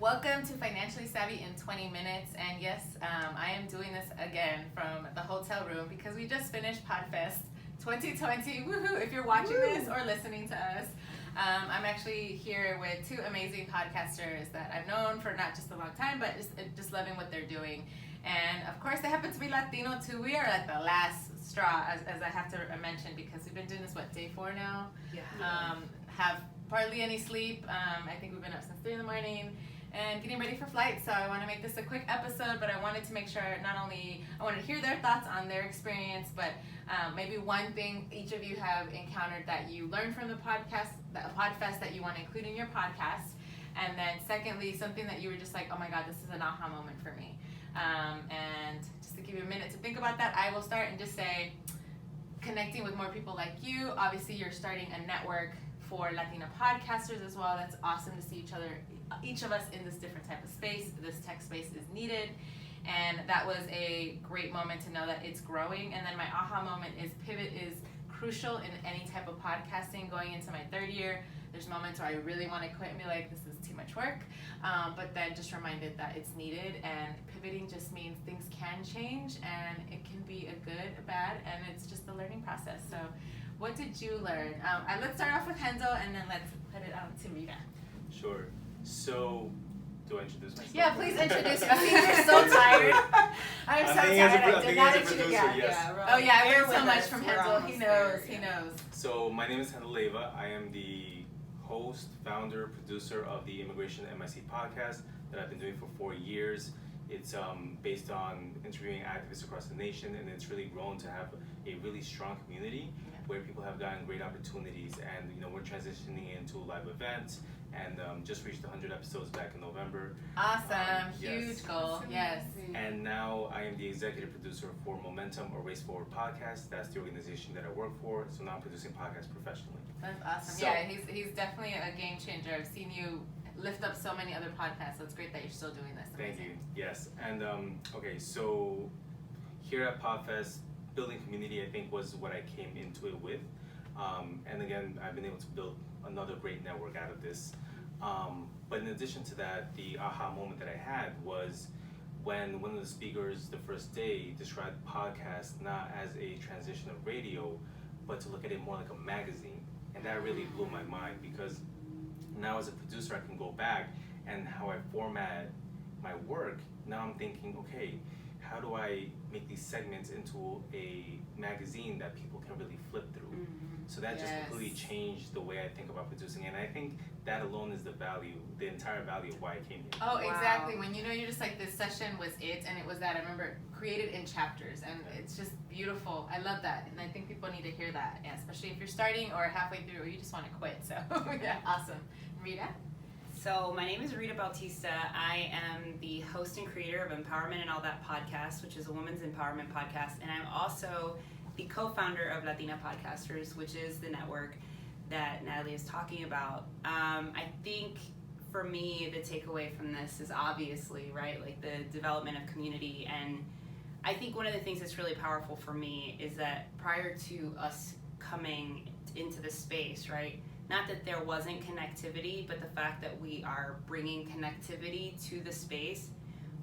Welcome to Financially Savvy in 20 minutes. And yes, I am doing this again from the hotel room because we just finished Podfest 2020. Woohoo! If you're watching this or listening to us, I'm actually here with two amazing podcasters that I've known for not just a long time, but just loving what they're doing. And of course, they happen to be Latino too. We are at the last straw, as I have to mention, because we've been doing this, day 4 now? Yeah. Have hardly any sleep. I think we've been up since 3 in the morning and getting ready for flight. So I want to make this a quick episode, but I wanted to make sure not only I wanted to hear their thoughts on their experience, but maybe one thing each of you have encountered that you learned from the Podfest that you want to include in your podcast. And then secondly, something that you were just like, oh my God, this is an aha moment for me. And just to give you a minute to think about that, I will start and just say, connecting with more people like you. Obviously, you're starting a network for Latinapodcasters as well. That's awesome to see each of us in this different type of space. This tech space is needed. And that was a great moment to know that it's growing. And then my aha moment is pivot is crucial in any type of podcasting. Going into my 3rd year, there's moments where I really want to quit and be like, this is too much work. But then just reminded that it's needed, and pivoting just means things can change, and it can be a good, a bad, and it's just a learning process. So what did you learn? Let's start off with Henzo, and then let's put it out to Rita. Sure. So, do I introduce myself? Yeah, please introduce yourself. You're so tired. I'm so tired. I did not introduce you. Yes. Oh yeah, I learned so much from Henzo. He knows. He knows. So my name is Henzo Leiva. I am the host, founder, producer of the Immigration MIC podcast that I've been doing for 4 years. It's based on interviewing activists across the nation, and it's really grown to have a really strong community where people have gotten great opportunities. And we're transitioning into live events, and just reached 100 episodes back in November. Awesome, huge goal, yes. And now I am the executive producer for Momentum, or Race Forward podcast. That's the organization that I work for. So now I'm producing podcasts professionally. That's awesome. So, yeah, he's definitely a game changer. I've seen you lift up so many other podcasts, so it's great that you're still doing this. Thank you. Yes. And okay, so here at Podfest, building community, I think, was what I came into it with. And again, I've been able to build another great network out of this. But in addition to that, the aha moment that I had was when one of the speakers the first day described podcast not as a transition of radio, but to look at it more like a magazine. And that really blew my mind, because now as a producer, I can go back and how I format my work. Now I'm thinking, okay, how do I make these segments into a magazine that people can really flip through? So that just completely changed the way I think about producing. And I think that alone is the entire value of why I came here. Oh, exactly. When you're just like, this session was it, and it was that. I remember created in chapters, and it's just beautiful. I love that, and I think people need to hear that, especially if you're starting or halfway through or you just want to quit. So yeah, awesome. Rita? So my name is Rita Bautista. I am the host and creator of Empowerment and All That podcast, which is a women's empowerment podcast, and I'm also the co-founder of Latinapodcasters, which is the network that Natalie is talking about. I think for me, the takeaway from this is obviously, right, like the development of community. And I think one of the things that's really powerful for me is that prior to us coming into the space, right, not that there wasn't connectivity, but the fact that we are bringing connectivity to the space.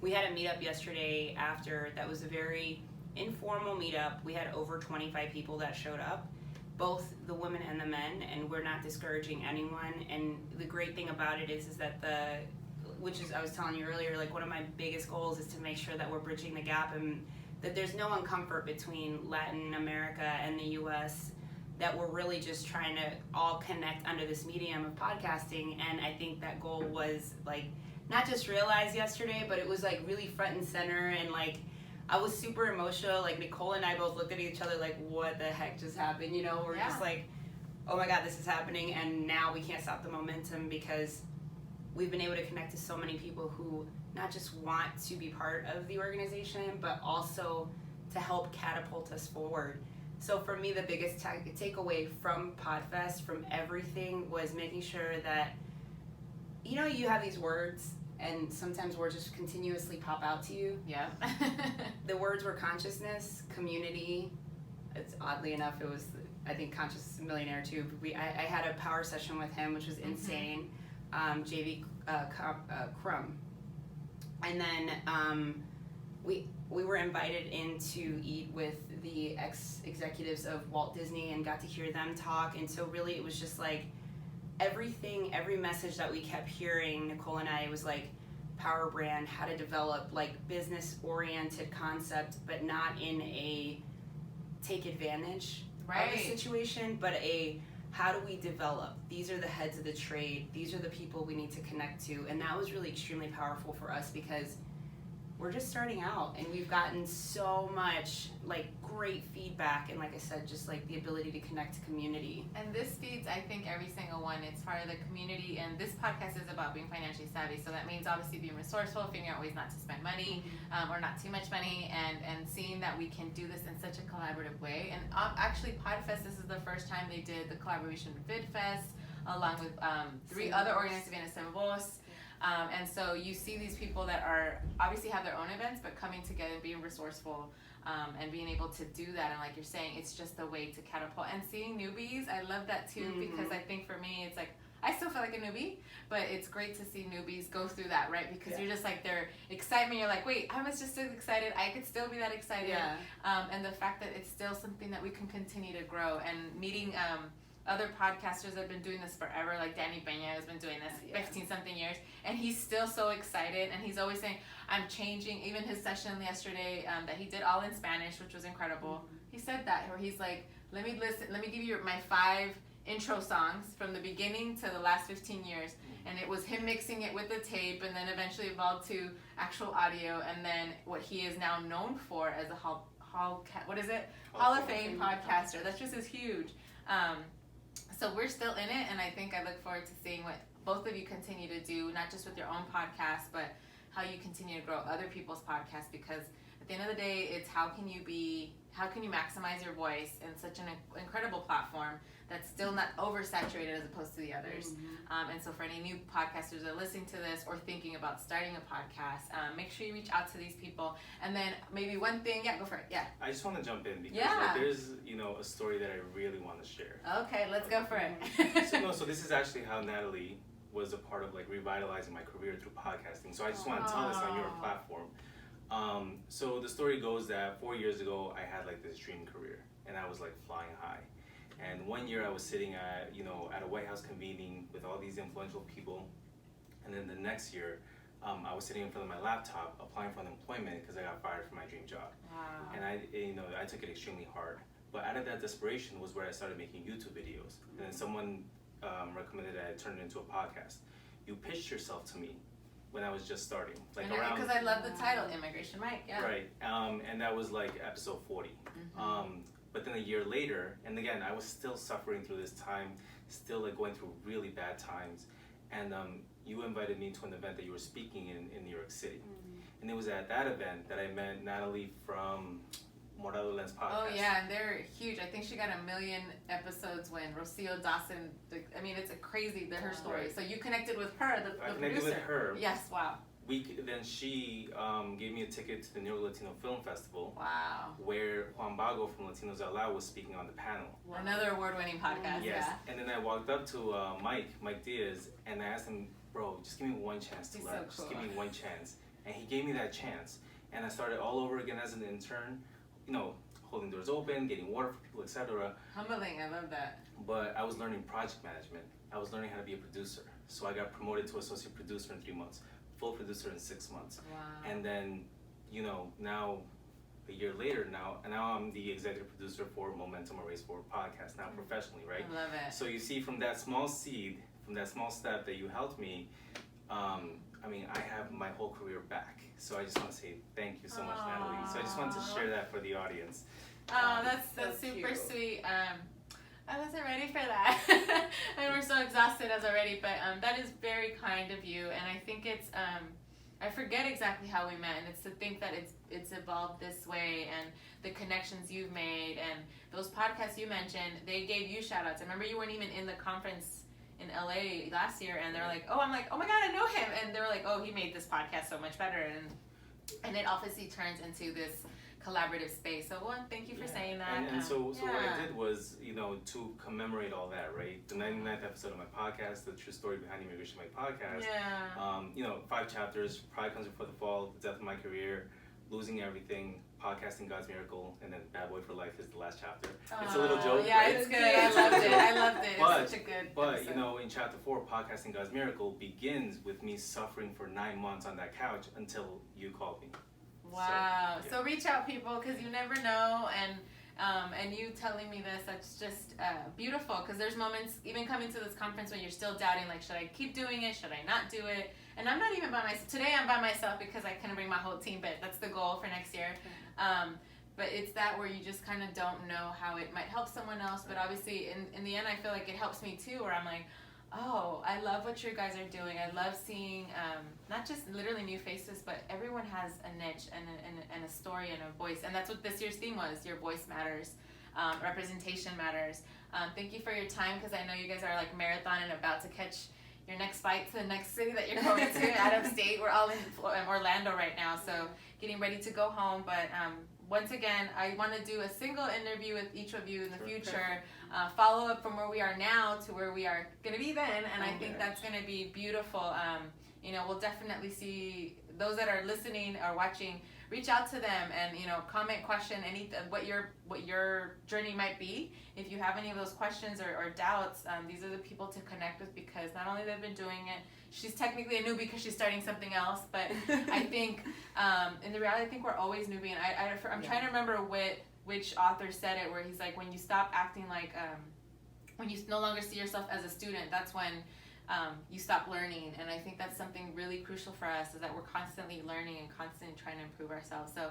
We had a meetup yesterday after that was a very informal meetup. We had over 25 people that showed up, both the women and the men, and we're not discouraging anyone. And the great thing about it is that which is, I was telling you earlier, like one of my biggest goals is to make sure that we're bridging the gap, and that there's no uncomfort between Latin America and the US, that we're really just trying to all connect under this medium of podcasting. And I think that goal was like not just realized yesterday, but it was like really front and center. And like I was super emotional. Like Nicole and I both looked at each other like, what the heck just happened? We're just like, oh my God, this is happening. And now we can't stop the momentum, because we've been able to connect to so many people who not just want to be part of the organization, but also to help catapult us forward. So for me, the biggest takeaway from Podfest, from everything, was making sure that, you have these words, and sometimes words just continuously pop out to you. Yeah. The words were consciousness, community. It's oddly enough, it was, I think, Conscious Millionaire too. I had a power session with him, which was insane. JV crumb. And then we were invited in to eat with the ex-executives of Walt Disney and got to hear them talk. And so really it was just like every message that we kept hearing, Nicole and I, was like power brand, how to develop like business-oriented concept, but not in a take advantage of the situation, but a how do we develop? These are the heads of the trade. These are the people we need to connect to. And that was really extremely powerful for us because we're just starting out and we've gotten so much like great feedback and like I said, just like the ability to connect to community. And this feeds, I think, every single one. It's part of the community, and this podcast is about being financially savvy. So that means obviously being resourceful, figuring out ways not to spend money or not too much money, and seeing that we can do this in such a collaborative way. And actually, Podfest, this is the first time they did the collaboration with VidFest, along with 3 other organized events, Savvytips. And so you see these people that are obviously have their own events, but coming together and being resourceful and being able to do that. And like you're saying, it's just a way to catapult. And seeing newbies, I love that too, because I think for me, it's like, I still feel like a newbie, but it's great to see newbies go through that, right? Because you're just like, their excitement, you're like, wait, I was just as excited. I could still be that excited. And the fact that it's still something that we can continue to grow, and meeting other podcasters that have been doing this forever, like Danny Peña has been doing this 15-something years, and he's still so excited, and he's always saying, I'm changing. Even his session yesterday that he did all in Spanish, which was incredible, he said that, where he's like, let me give you my 5 intro songs from the beginning to the last 15 years, and it was him mixing it with the tape, and then eventually evolved to actual audio, and then what he is now known for as a Hall of Fame podcaster. That's just as huge. So we're still in it, and I think I look forward to seeing what both of you continue to do, not just with your own podcast, but how you continue to grow other people's podcasts, because at the end of the day, it's how can you maximize your voice in such an incredible platform that's still not oversaturated as opposed to the others. And so for any new podcasters that are listening to this or thinking about starting a podcast, make sure you reach out to these people. And then maybe one thing, go for it, I just want to jump in because like, there's, a story that I really want to share. Okay, let's go for it. So this is actually how Natalie was a part of like revitalizing my career through podcasting. So I just want to tell this on your platform. So the story goes that 4 years ago, I had like this dream career and I was like flying high. And one year I was sitting at, at a White House convening with all these influential people. And then the next year, I was sitting in front of my laptop applying for unemployment because I got fired from my dream job. Wow. And I took it extremely hard. But out of that desperation was where I started making YouTube videos. And then someone recommended that I turn it into a podcast. You pitched yourself to me when I was just starting. Because I love the title, Immigration Mike, Right, and that was like episode 40. But then a year later, and again, I was still suffering through this time, still like going through really bad times. And you invited me to an event that you were speaking in New York City. And it was at that event that I met Natalie from Morado Lens podcast. Oh yeah, and they're huge. I think she got 1 million episodes when Rocio Dawson, it's a crazy, her story. So you connected with her, the producer. I connected with her. Yes, wow. Then she gave me a ticket to the New York Latino Film Festival. Wow. Where Juan Bago from Latinos Out Loud was speaking on the panel. Another award-winning podcast. Yes. And then I walked up to Mike Diaz, and I asked him, bro, just give me one chance to learn. Just give me one chance. And he gave me that chance. And I started all over again as an intern, holding doors open, getting water for people, etc. Humbling, I love that. But I was learning project management. I was learning how to be a producer. So I got promoted to associate producer in 3 months. Full producer in 6 months. Wow. And then, now a year later now I'm the executive producer for Momentum Erase Forward podcast, now professionally, right? I love it. So you see from that small seed, from that small step that you helped me, I have my whole career back. So I just want to say thank you so much, Natalie. So I just wanted to share that for the audience. Oh, that's super sweet. I wasn't ready for that. And we're so exhausted as already, but that is very kind of you. And I think it's, I forget exactly how we met, and it's to think that it's evolved this way, and the connections you've made, and those podcasts you mentioned, they gave you shout outs. I remember you weren't even in the conference in LA last year, and they're like, I'm like, oh my God, I know him. And they were like, oh, he made this podcast so much better. And it obviously turns into this collaborative space. So one, thank you for saying that. And so what I did was, to commemorate all that, right? The 99th episode of my podcast, the true story behind immigration, my podcast. Yeah. 5 chapters, Pride Comes Before the Fall, The Death of My Career, Losing Everything, Podcasting God's Miracle, and then Bad Boy for Life is the last chapter. It's a little joke, yeah, right? It's good. I loved it. I loved it. It's such a good episode. In chapter 4, Podcasting God's Miracle begins with me suffering for 9 months on that couch until you called me. Wow. So reach out, people, because you never know. And you telling me this, that's just beautiful, because there's moments, even coming to this conference, when you're still doubting, like, should I keep doing it? Should I not do it? And I'm not even by myself. Today I'm by myself because I couldn't bring my whole team, but that's the goal for next year. But it's that where you just kind of don't know how it might help someone else. But obviously, in the end, I feel like it helps me too, where I'm like, oh, I love what you guys are doing. I love seeing not just literally new faces, but everyone has a niche and a story and a voice. And that's what this year's theme was. Your voice matters. Representation matters. Thank you for your time, because I know you guys are like marathon and about to catch your next flight to the next city that you're going to out of state. We're all in Orlando right now, so getting ready to go home. But once again, I want to do a single interview with each of you in the future, follow up from where we are now to where we are going to be then, and I think that's going to be beautiful. We'll definitely see those that are listening or watching, reach out to them and, comment, question, what your journey might be. If you have any of those questions or doubts, these are the people to connect with, because not only they've been doing it, she's technically a newbie because she's starting something else, but I think, in the reality, I think we're always newbie. And I'm trying to remember which author said it, where he's like, when you stop acting like, when you no longer see yourself as a student, that's when you stop learning. And I think that's something really crucial for us, is that we're constantly learning and constantly trying to improve ourselves. So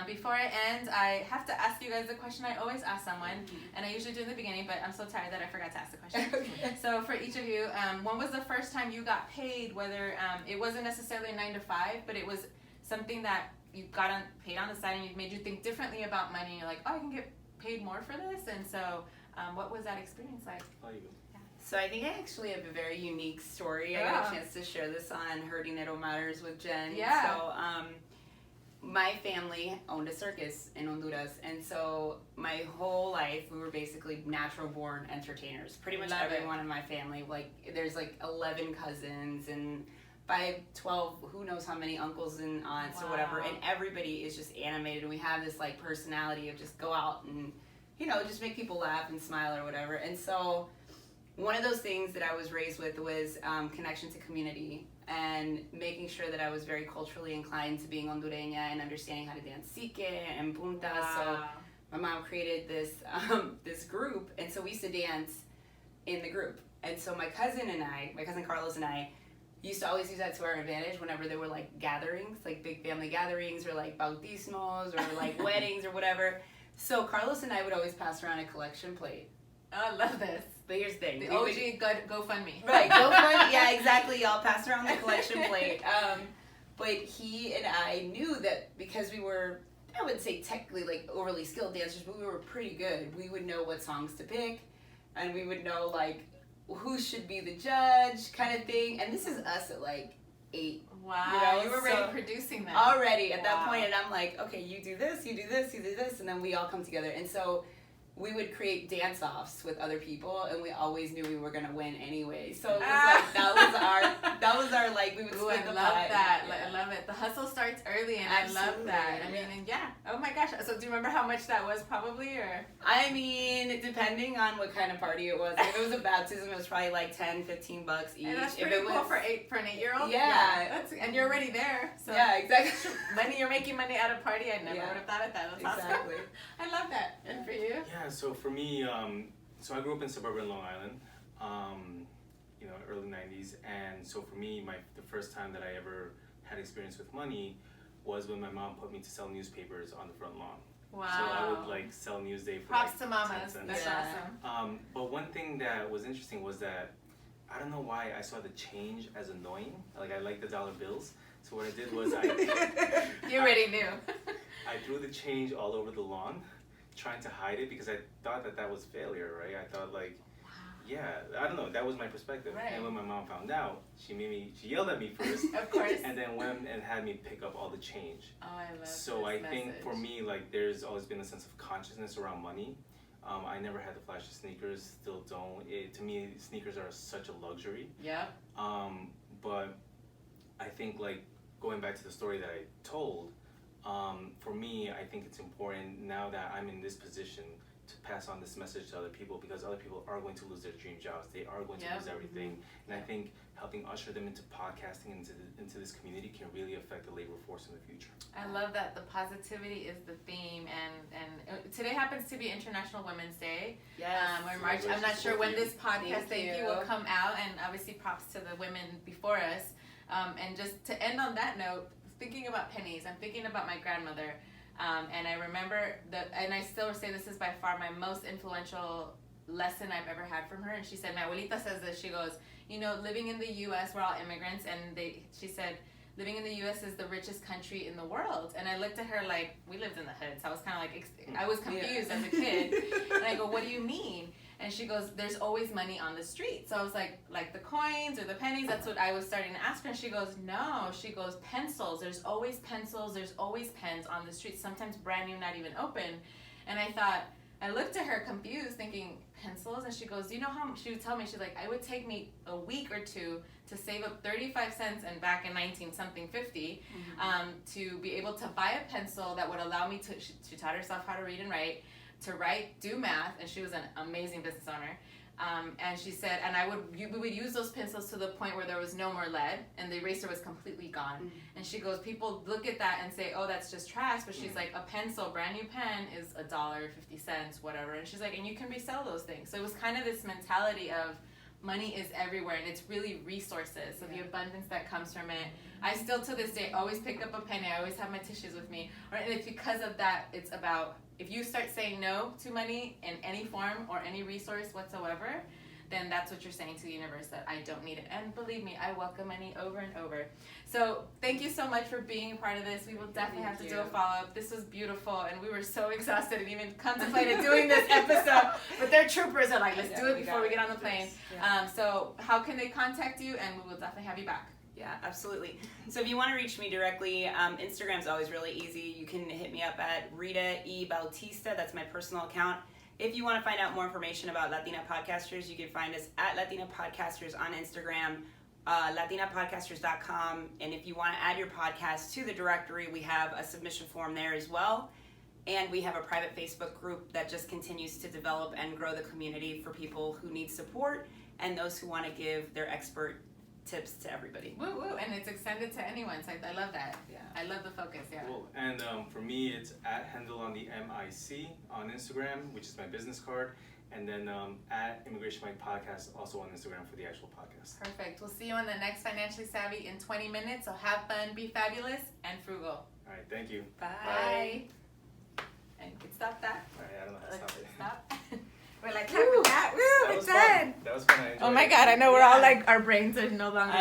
before I end, I have to ask you guys the question I always ask someone, and I usually do in the beginning, but I'm so tired that I forgot to ask the question. So for each of you, when was the first time you got paid, whether it wasn't necessarily a 9 to 5, but it was something that you got paid on the side and it made you think differently about money, and you're like, oh, I can get paid more for this? And so what was that experience like? Oh, you go. So I think I actually have a very unique story. I got a chance to share this on Her Dinero Matters with Jen. Yeah. So my family owned a circus in Honduras, and so my whole life we were basically natural born entertainers. Pretty much everyone in my family, like there's like 11 cousins and 5, 12, who knows how many uncles and aunts or whatever, and everybody is just animated, and we have this like personality of just go out and just make people laugh and smile or whatever. And so one of those things that I was raised with was connection to community and making sure that I was very culturally inclined to being Hondureña and understanding how to dance sique and punta. So my mom created this group, and so we used to dance in the group. And so my cousin Carlos and I, used to always use that to our advantage whenever there were like gatherings, like big family gatherings or like bautismos or like weddings or whatever. So Carlos and I would always pass around a collection plate. Oh, I love this. But here's the thing. The OG GoFundMe. Right, GoFundMe. Yeah, exactly. Y'all pass around the collection plate. But he and I knew that because we were, I wouldn't say technically like overly skilled dancers, but we were pretty good. We would know what songs to pick, and we would know like who should be the judge kind of thing. And this is us at like 8. Wow, you were already producing that. Already at that point, and I'm like, okay, you do this, you do this, you do this, and then we all come together. And so we would create dance-offs with other people, and we always knew we were gonna win anyway. So it was like that was our like we would split the pot. I love that. I love it. The hustle starts early, and I love that. I mean, and oh my gosh. So do you remember how much that was probably, or? I mean, depending on what kind of party it was. If it was a baptism, it was probably like $10, $15 each. And that's pretty cool for an 8-year-old. Yeah. And you're already there. So yeah, exactly. You're making money at a party. I never would have thought of that. That's exactly. Awesome. I love that. And for you? Yeah, so for me, so I grew up in suburban Long Island, early 90s, and so for me, the first time that I ever had experience with money was when my mom put me to sell newspapers on the front lawn. Wow. So I would like sell Newsday for props like to mamas. 10 cents. That's awesome. But one thing that was interesting was that I don't know why I saw the change as annoying. Like I like the dollar bills. So what I did was You already knew. I threw the change all over the lawn, trying to hide it because I thought that was failure, right? I thought like, yeah, I don't know, that was my perspective. Right. And when my mom found out, she yelled at me first. Of course. And then went and had me pick up all the change. Oh, I love So this I message. think for me, like, there's always been a sense of consciousness around money. I never had the flashy sneakers, still don't. To me, sneakers are such a luxury. Yep. But I think, like, going back to the story that I told, for me, I think it's important now that I'm in this position to pass on this message to other people, because other people are going to lose their dream jobs. They are going to lose everything. And I think helping usher them into podcasting, into this community, can really affect the labor force in the future. I love that the positivity is the theme, and today happens to be International Women's Day. Yes. Or March. I'm not sure when this podcast Thank you. will come out, and obviously props to the women before us. And just to end on that note, thinking about pennies, I'm thinking about my grandmother. And I remember and I still say this is by far my most influential lesson I've ever had from her. And she said, my abuelita says this, she goes, you know, living in the U.S., we're all immigrants, and she said, living in the U.S. is the richest country in the world. And I looked at her like, we lived in the hood, so I was kind of like, I was confused as a kid. And I go, what do you mean? And she goes, there's always money on the street. So I was like the coins or the pennies, that's what I was starting to ask her. And she goes, no. She goes, pencils. There's always pencils. There's always pens on the street, sometimes brand new, not even open. And I looked at her confused, thinking, pencils? And she goes, you know how, she would tell me, she's like, it would take me a week or two to save up 35 cents, and back in 1950, to be able to buy a pencil that would allow me to, she taught herself how to read and write, to write, do math, and she was an amazing business owner. And she said, and we would use those pencils to the point where there was no more lead, and the eraser was completely gone. And she goes, people look at that and say, oh, that's just trash, but she's like, a pencil, brand new pen, is $1.50, whatever. And she's like, and you can resell those things. So it was kind of this mentality of money is everywhere, and it's really resources, so the abundance that comes from it. I still, to this day, always pick up a penny. I always have my tissues with me. And it's because of that, it's about, if you start saying no to money in any form or any resource whatsoever, then that's what you're saying to the universe, that I don't need it. And believe me, I welcome money over and over. So thank you so much for being a part of this. We will definitely have to do a follow-up. This was beautiful, and we were so exhausted and even contemplated doing this episode. But their troopers are like, let's do it before we get on the plane. So how can they contact you? And we will definitely have you back. Yeah, absolutely. So if you want to reach me directly, Instagram's always really easy. You can hit me up at Rita E. Bautista. That's my personal account. If you want to find out more information about Latina Podcasters, you can find us at Latinapodcasters on Instagram, Latinapodcasters.com. And if you want to add your podcast to the directory, we have a submission form there as well. And we have a private Facebook group that just continues to develop and grow the community for people who need support and those who want to give their expert tips to everybody. Woo woo, and it's extended to anyone, so I love that. Yeah, I love the focus. Yeah. Cool. And for me, it's at Handle on the MIC on Instagram, which is my business card, and then at Immigration Mind Podcast, also on Instagram for the actual podcast. Perfect. We'll see you on the next Financially Savvy in 20 minutes. So have fun, be fabulous, and frugal. All right, thank you. Bye. And you can stop that. All right, I don't know how to stop it. Stop. We're like, clap that. Woo, That it's was fun. done. That was fun. I enjoyed Oh my it. God, I know we're all like, our brains are no longer.